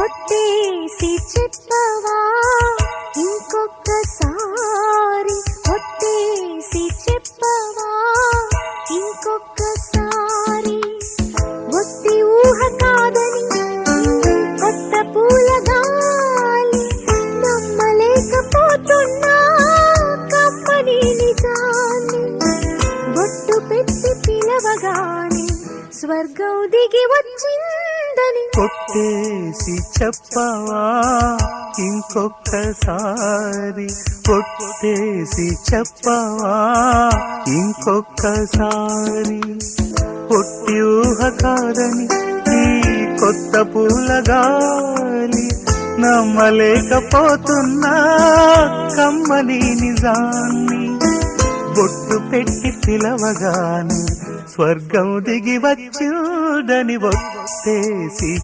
ఒట్టేసి చెప్పవా ఇంకొక్కసారి, ఒట్టేసి చెప్పవా ఇంకొక్కసారి. ఒట్టి ఊహ కాదని కొత్త పూల గాలి, నమ్మలేకపోతున్నా కమ్మని నిజాన్ని. బొట్టు పెట్టి పిలవగానే స్వర్గం దిగి వచ్చిందని, కొట్టేసి చెప్పవా ఇంకొక్కసారి, కొట్టేసి చెప్పవా ఇంకొక్కసారి. ఒట్టి ఊహ కాదని ఈ కొత్త పూల గాలి, నమ్మలేకపోతున్నా కమ్మని నిజాన్ని. బొట్టు పెట్టి పిలవగానే స్వర్గం దిగి వచ్చిందని ఒట్టేసి